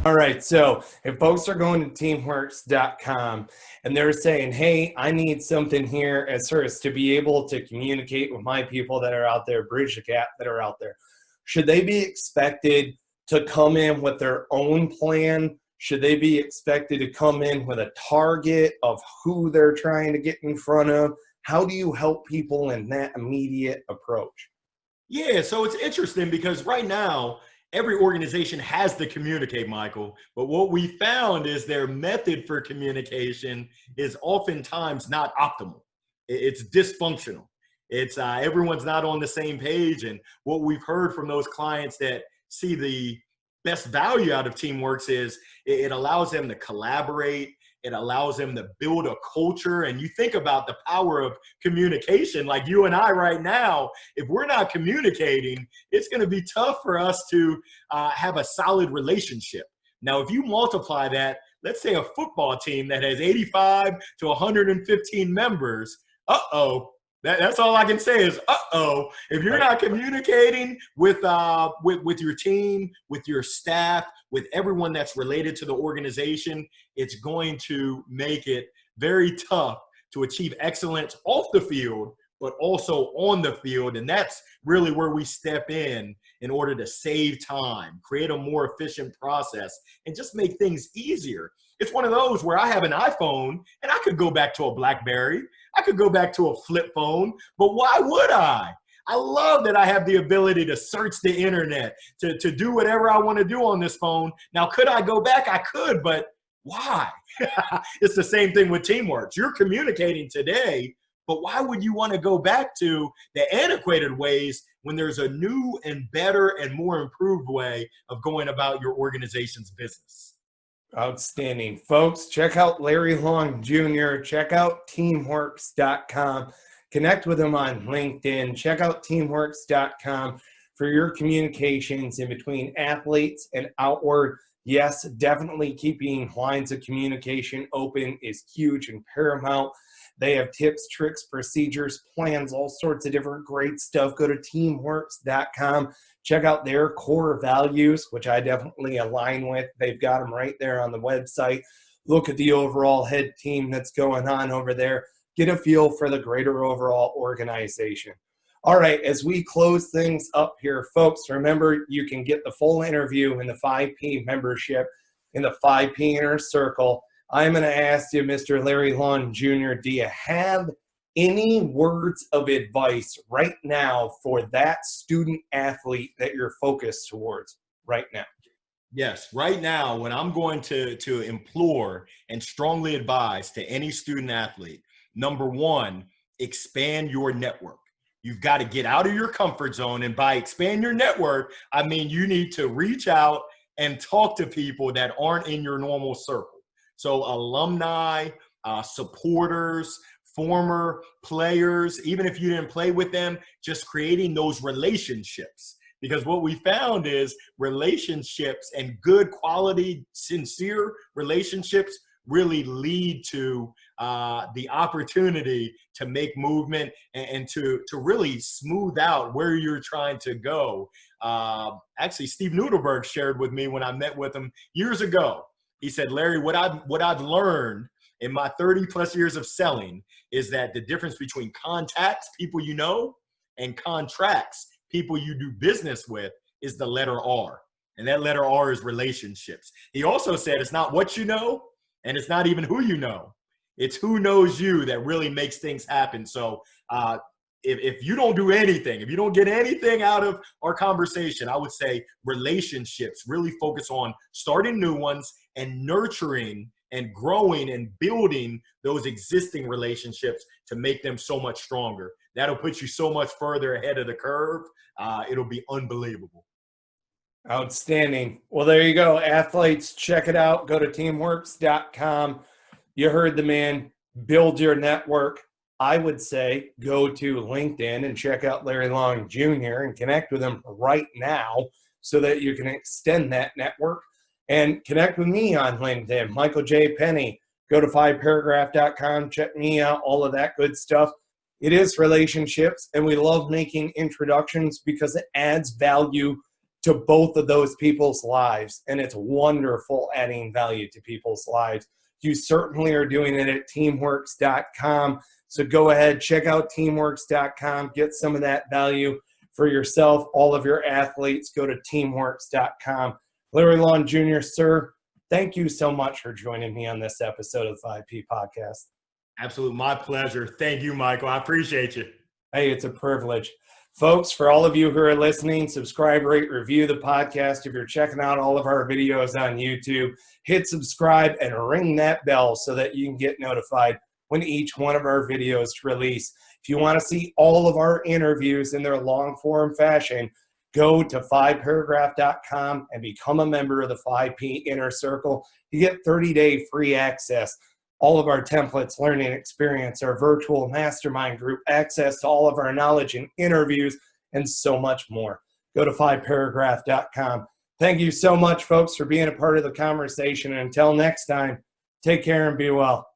All right, so if folks are going to teamworks.com and they're saying, hey, I need something here as first to be able to communicate with my people that are out there, bridge the gap that are out there, should they be expected to come in with their own plan? Should they be expected to come in with a target of who they're trying to get in front of? How do you help people in that immediate approach? Yeah, so it's interesting because right now, every organization has to communicate, Michael. But what we found is their method for communication is oftentimes not optimal. It's dysfunctional. It's everyone's not on the same page. And what we've heard from those clients that see the best value out of Teamworks is it allows them to collaborate. It allows them to build a culture. And you think about the power of communication, like you and I right now, if we're not communicating, it's going to be tough for us to have a solid relationship. Now, if you multiply that, let's say a football team that has 85 to 115 members, that's all I can say is, if you're not communicating with your team, with your staff, with everyone that's related to the organization, it's going to make it very tough to achieve excellence off the field, but also on the field. And that's really where we step in order to save time, create a more efficient process, and just make things easier. It's one of those where I have an iPhone and I could go back to a BlackBerry. I could go back to a flip phone, but why would I? I love that I have the ability to search the internet, to do whatever I want to do on this phone. Now, could I go back? I could, but why? It's the same thing with Teamworks. You're communicating today, but why would you want to go back to the antiquated ways when there's a new and better and more improved way of going about your organization's business? Outstanding. Folks, check out Larry Long Jr., check out teamworks.com, connect with him on LinkedIn, check out teamworks.com for your communications in between athletes and outward. Yes, definitely keeping lines of communication open is huge and paramount. They have tips, tricks, procedures, plans, all sorts of different great stuff. Go to teamworks.com. Check out their core values, which I definitely align with. They've got them right there on the website. Look at the overall head team that's going on over there. Get a feel for the greater overall organization. All right, as we close things up here, folks, remember you can get the full interview in the 5P membership in the 5P Inner Circle. I'm going to ask you, Mr. Larry Long Jr., do you have any words of advice right now for that student athlete that you're focused towards right now? Yes, right now, what I'm going to implore and strongly advise to any student athlete, number one, expand your network. You've got to get out of your comfort zone. And by expand your network, I mean you need to reach out and talk to people that aren't in your normal circle. So alumni, supporters, former players, even if you didn't play with them, just creating those relationships. Because what we found is relationships and good quality, sincere relationships really lead to the opportunity to make movement and to really smooth out where you're trying to go. Actually, Steve Nudelberg shared with me when I met with him years ago. He said, Larry, what I've learned in my 30 plus years of selling is that the difference between contacts, people you know, and contracts, people you do business with, is the letter R. And that letter R is relationships. He also said it's not what you know, and it's not even who you know. It's who knows you that really makes things happen. So if you don't do anything, if you don't get anything out of our conversation, I would say relationships, really focus on starting new ones and nurturing and growing and building those existing relationships to make them so much stronger. That'll put you so much further ahead of the curve. It'll be unbelievable. Outstanding. Well, there you go. Athletes, check it out. Go to teamworks.com. You heard the man. Build your network. I would say go to LinkedIn and check out Larry Long Jr. and connect with him right now so that you can extend that network. And connect with me on LinkedIn, Michael J. Penney. Go to 5paragraph.com, check me out, all of that good stuff. It is relationships, and we love making introductions because it adds value to both of those people's lives, and it's wonderful adding value to people's lives. You certainly are doing it at teamworks.com. So go ahead, check out teamworks.com, get some of that value for yourself, all of your athletes. Go to teamworks.com. Larry Long Jr., sir, thank you so much for joining me on this episode of the 5P Podcast. Absolutely. My pleasure. Thank you, Michael. I appreciate you. Hey, it's a privilege. Folks, for all of you who are listening, subscribe, rate, review the podcast. If you're checking out all of our videos on YouTube, hit subscribe and ring that bell so that you can get notified when each one of our videos release. If you want to see all of our interviews in their long form fashion, go to 5paragraph.com and become a member of the 5P Inner Circle. You get 30-day free access. All of our templates, learning experience, our virtual mastermind group, access to all of our knowledge and interviews, and so much more. Go to 5paragraph.com. Thank you so much, folks, for being a part of the conversation. And until next time, take care and be well.